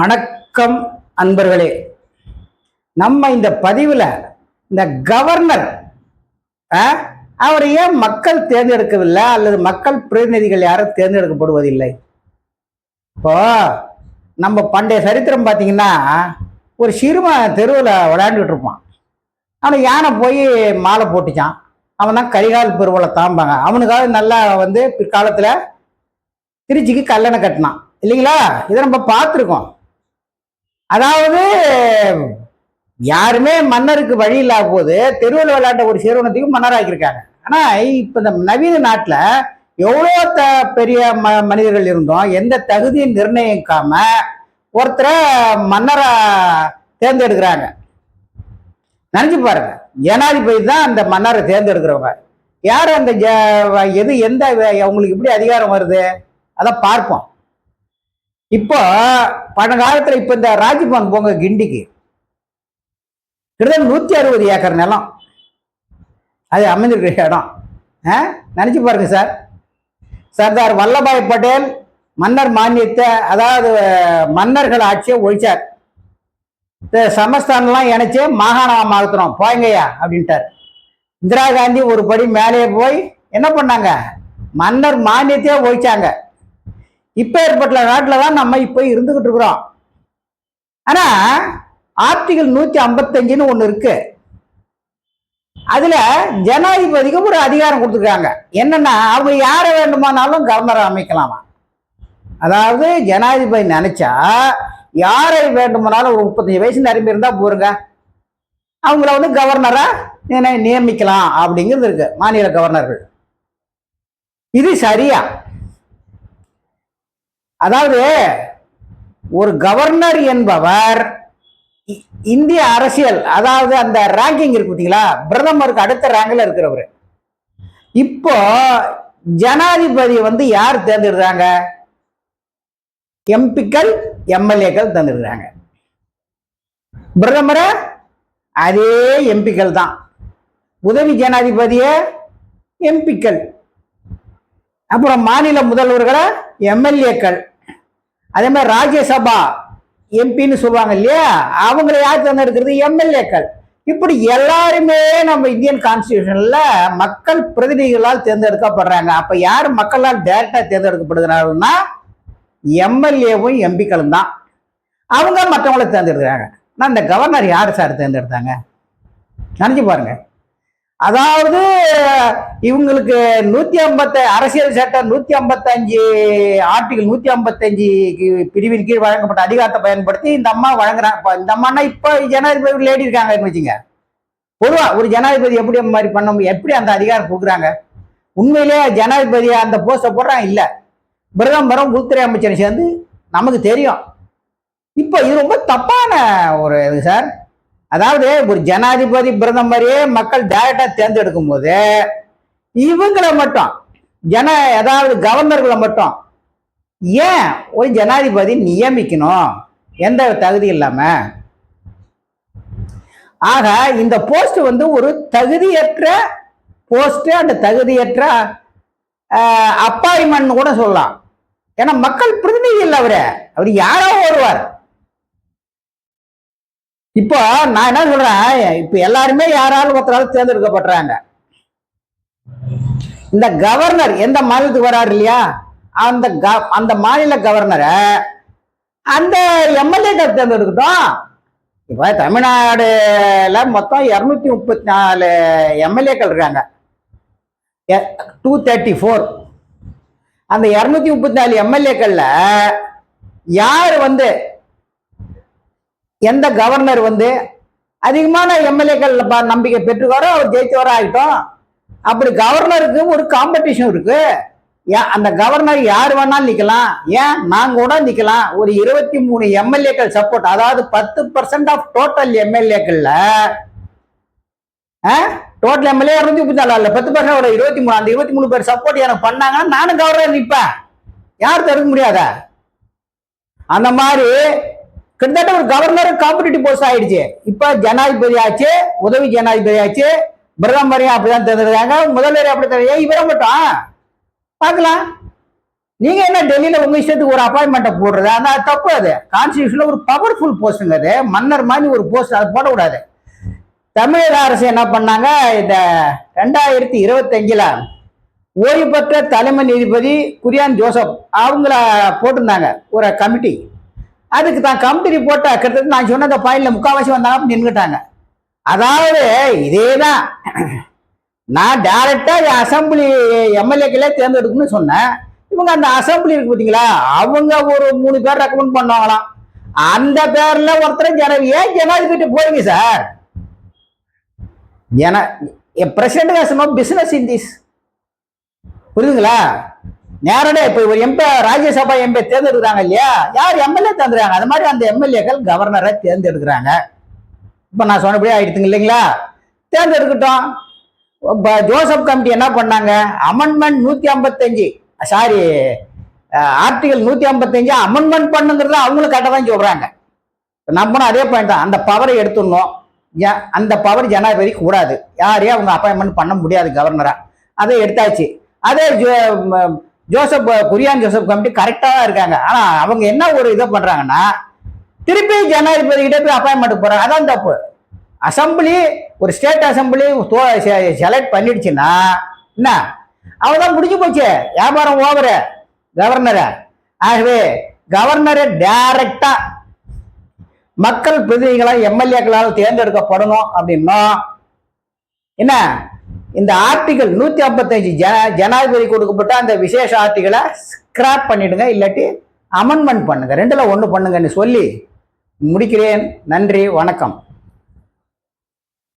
வணக்கம் அன்பர்களே. நம்ம இந்த பதிவில் இந்த கவர்னர் அவரை ஏன் மக்கள் தேர்ந்தெடுக்கவில்லை அல்லது மக்கள் பிரதிநிதிகள் யாரும் தேர்ந்தெடுக்கப்படுவதில்லை? இப்போ நம்ம பண்டைய சரித்திரம் பார்த்தீங்கன்னா, ஒரு சிறுவன் தெருவில் விளையாண்டுட்டு இருப்பான். அவன் யானை போய் மாலை போட்டுச்சான். அவன் தான் கரிகால் பெருவளை தாம்பாங்க. அவனுக்காக நல்லா பிற்காலத்தில் திருச்சிக்கு கல்லணை கட்டினான் இல்லைங்களா? இதை நம்ம பார்த்துருக்கோம். அதாவது யாருமே மன்னருக்கு வழி இல்லாத போது தெருவில் விளையாட்ட ஒரு சிறுவனத்தையும் மன்னராக்கியிருக்காங்க. ஆனா இப்ப இந்த நவீன நாட்டுல எவ்வளோ பெரிய மனிதர்கள் இருந்தோம், எந்த தகுதியும் நிர்ணயிக்காம ஒருத்தரை மன்னரா தேர்ந்தெடுக்கிறாங்க. நினைச்சு பாருங்க, ஜனாதிபதி தான் அந்த மன்னரை தேர்ந்தெடுக்கிறவங்க. யார் அந்த எது எந்த அவங்களுக்கு எப்படி அதிகாரம் வருது அதை பார்ப்போம். இப்போ பழங்காலத்துல இப்ப இந்த ராஜ்பவன் போங்க, கிண்டிக்கு கிட்டத்தட்ட 160 ஏக்கர் நிலம் அது அமைந்திருக்கிற இடம். நினைச்சு பாருங்க சார். சர்தார் வல்லபாய் பட்டேல் மன்னர் மானியத்தை, அதாவது மன்னர்கள் ஆட்சியை ஒழிச்சார். சமஸ்தானம்லாம் இணைச்சு மாகாணமா மாத்துறோம் போயங்கய்யா அப்படின்ட்டார். இந்திரா காந்தி ஒரு படி மேலே போய் என்ன பண்ணாங்க, மன்னர் மானியத்தையே ஒழிச்சாங்க. இப்ப ஏற்பட்ட நாட்டில் தான் நம்ம இப்ப இருந்துகிட்டு இருக்கிறோம். ஆனா ஆர்டிகல் 155 ஒண்ணு இருக்கு. அதுல ஜனாதிபதிக்கு ஒரு அதிகாரம் கொடுத்துருக்காங்க. என்னன்னா, அவங்க யாரை வேண்டுமானாலும் கவர்னரை அமைக்கலாமா. அதாவது ஜனாதிபதி நினைச்சா யாரை வேண்டுமானாலும் ஒரு 35 வயசு நிரம்பி இருந்தா போருங்க, அவங்கள கவர்னரா நியமிக்கலாம் அப்படிங்கிறது இருக்கு, மாநில கவர்னர்கள். இது சரியா? அதாவது ஒரு கவர்னர் என்பவர் இந்திய அரசியல், அதாவது அந்த ரேங்கிங் இருக்கு பார்த்தீங்களா, பிரதமருக்கு அடுத்த ரேங்கில் இருக்கிறவர். இப்போ ஜனாதிபதி யார் தேர்ந்தெடுக்கிறாங்க? எம்பிக்கள் எம்எல்ஏக்கள் தேர்ந்தெடுக்கிறாங்க. பிரதமரை அதே எம்பிக்கள் தான். உதவி ஜனாதிபதிய எம்பிக்கள். அப்புறம் மாநில முதல்வர்களை எம்எல்ஏக்கள். அதே மாதிரி ராஜ்யசபா எம்பின்னு சொல்லுவாங்க இல்லையா, அவங்களை யார் தேர்ந்தெடுக்கிறது? எம்எல்ஏக்கள். இப்படி எல்லாருமே நம்ம இந்தியன் கான்ஸ்டிடியூஷன்ல மக்கள் பிரதிநிதிகளால் தேர்ந்தெடுக்கப்படுறாங்க. அப்ப யார் மக்களால் டைரக்டா தேர்ந்தெடுக்கப்படுகிறார்கள்னா எம்எல்ஏவும் எம்பிக்களும் தான். அவங்க மற்றவங்களை தேர்ந்தெடுக்கிறாங்க. ஆனா இந்த கவர்னர் யார் சார் தேர்ந்தெடுத்தாங்க? நினைச்சு பாருங்க. அதாவது இவங்களுக்கு 150 அரசியல் சட்டம் 155 ஆர்டிகல் 155 பிரிவின் கீழ் வழங்கப்பட்ட அதிகாரத்தை பயன்படுத்தி இந்த அம்மா வழங்குறாங்க. இந்த அம்மா இப்ப ஜனாதிபதி லேடி இருக்காங்க வச்சுங்க. பொதுவா ஒரு ஜனாதிபதி எப்படி மாதிரி பண்ண, எப்படி அந்த அதிகாரம் கொடுக்குறாங்க? உண்மையிலேயே ஜனாதிபதி அந்த போஸ்ட போடுறாங்க இல்ல, பிரதமரும் உள்துறை அமைச்சரும் சேர்ந்து நமக்கு தெரியும். இப்போ இது ரொம்ப தப்பான ஒரு இது சார். அதாவது ஒரு ஜனாதிபதி பிரதமரே மக்கள் டைரக்டா தேர்ந்தெடுக்கும் போது இவங்களை மட்டும் அதாவது கவர்னர்களை மட்டும் ஏன் ஒரு ஜனாதிபதி நியமிக்கணும்? எந்த தகுதி இல்லாம. ஆக இந்த போஸ்ட் ஒரு தகுதியற்ற போஸ்ட். அந்த தகுதியற்ற அப்பாயின்மெண்ட் கூட சொல்லலாம். ஏன்னா மக்கள் பிரதிநிதி இல்லை அவர் யாரோ வருவார். இப்போ நான் என்ன சொல்றேன், இப்ப எல்லாருமே யாராலும் ஒருத்தரால் தேர்ந்தெடுக்கப்படுறாங்க. இந்த கவர்னர் எந்த மாநிலத்துக்கு வராரு இல்லையா, அந்த மாநில கவர்னரை அந்த எம்எல்ஏக்கள் தேர்ந்தெடுக்கட்டும். இப்ப தமிழ்நாடுல மொத்தம் 234 எம்எல்ஏக்கள் இருக்காங்க, 234. அந்த 234 எம்எல்ஏக்கள்ல யார் எந்த கவர்னர் அதிகமான எம்எல்ஏக்கள் நம்பிக்கை பெற்றுக்காரோ அவர் ஜெயிச்சவர ஆகிட்டோம். அப்படி கவர்னருக்கு ஒரு காம்படிஷன் இருக்கு. அந்த கவர்னர் யார் வேணாலும் நிக்கலாம். ஏன் நாங்க கூட நிக்கலாம். ஒரு 23 எம்எல்ஏக்கள் சப்போர்ட், அதாவது 10% ஆஃப் டோட்டல் எம்எல்ஏக்கள்ல, டோட்டல் எம்எல்ஏ 234 10% 23, அந்த 23 பேர் சப்போர்ட் எனக்கு பண்ணாங்கன்னா நானும் கவர்னர் நிற்பேன். யார் தடுக்க முடியாத? அந்த மாதிரி கிட்டத்தட்ட ஒரு கவர்னர் காம்படிட்டிவ் போஸ்ட் ஆயிடுச்சு. இப்ப ஜனாதிபதி ஆச்சு, உதவி ஜனாதிபதி ஆச்சு, பிரதமரையும் அப்படிதான் தேர்ந்தெடுக்கிறாங்க, முதல்வர் அப்படி இவரை மட்டும் பார்க்கலாம். நீங்க என்ன டெல்லியில உங்க இஷ்டத்துக்கு ஒரு அப்பாயின்மெண்ட்டை போடுறது, அது தப்பு. அது கான்ஸ்டியூஷன்ல ஒரு பவர்ஃபுல் போஸ்ட்டுங்க, அது மன்னர் மாதிரி ஒரு போஸ்ட், அது போடக்கூடாது. தமிழக அரசு என்ன பண்ணாங்க, இந்த 2025 ஓய்வு பெற்ற தலைமை நீதிபதி குரியான் ஜோசப் அவங்கள போட்டிருந்தாங்க ஒரு கமிட்டி. அதுக்கு தான் கமிட்டி ரிப்போர்ட்டை கிட்டத்தட்ட நான் சொன்ன அந்த பாயிண்ட்ல முக்கால்வாசி வந்தாங்க, நின்றுட்டாங்க. அதாவது இதேதான், நான் டைரக்டா அசம்பிளி எம்எல்ஏக்களே தேர்ந்தெடுக்கணும்னு சொன்னேன். இவங்க அந்த அசம்பிளி இருக்கு பார்த்தீங்களா, அவங்க ஒரு 3 பேர் ரெக்கமெண்ட் பண்ணுவாங்களாம். அந்த பேர்ல ஒருத்தர் ஏன் ஜனாதிபதி போறீங்க sir? President has no business in this. புரியுதுங்களா? நேரடியா இப்ப ஒரு எம்பி, ராஜ்யசபா எம்பி தேர்ந்தெடுக்கிறாங்க இல்லையா, யார் எம்எல்ஏ தேர்ந்தெடுக்கிறாங்க, அது மாதிரி அந்த எம்எல்ஏக்கள் கவர்னரை தேர்ந்தெடுக்கிறாங்க. இப்ப நான் சொன்னபடியே ஆயிடுத்துங்க இல்லைங்களா? தேர்ந்தெடுக்கட்டும். ஜோசப் கமிட்டி என்ன பண்ணாங்க, அமெண்ட்மெண்ட் 155, சாரி ஆர்டிகல் 155 அமெண்ட்மெண்ட் பண்ணுங்கிறத அவங்களும் கரெக்டாக தான் சொல்றாங்க. நம்மளும் அதே பாயிண்ட் தான், அந்த பவரை எடுத்துடணும். அந்த பவர் ஜனாதிபதி கூடாது, யாரையும் அவங்க அப்பாயின்மெண்ட் பண்ண முடியாது கவர்னரா. அதை எடுத்தாச்சு. அதே ஜோசப் குரியான் ஜோசப் கமிட்டி கரெக்டா தான் இருக்காங்க. ஆனா அவங்க என்ன ஒரு இதை பண்றாங்கன்னா, திருப்பி ஜனாதிபதி கிட்ட போய் அப்பாயின்மெண்ட் போறாங்க. அதான் தப்பு. அசம்பிளி, ஒரு ஸ்டேட் அசம்பிளி செலக்ட் பண்ணிடுச்சுன்னா என்ன, அவதான் முடிஞ்சு போச்சு, வியாபாரம் ஓவரு கவர்னரை. ஆகவே கவர்னரை டைரக்டா மக்கள் பிரதிநிதிகளால் எம்எல்ஏக்களால் தேர்ந்தெடுக்கப்படணும் அப்படின்னா என்ன, இந்த ஆர்டிகல் 155 ஜனாதிபதி கொடுக்கப்பட்ட அந்த விசேஷ ஆர்டிகளை ஸ்கிராப் பண்ணிடுங்க, இல்லாட்டி அமெண்ட்மெண்ட் பண்ணுங்க, 2ல 1 பண்ணுங்கன்னு சொல்லி முடிக்கிறேன். நன்றி, வணக்கம்.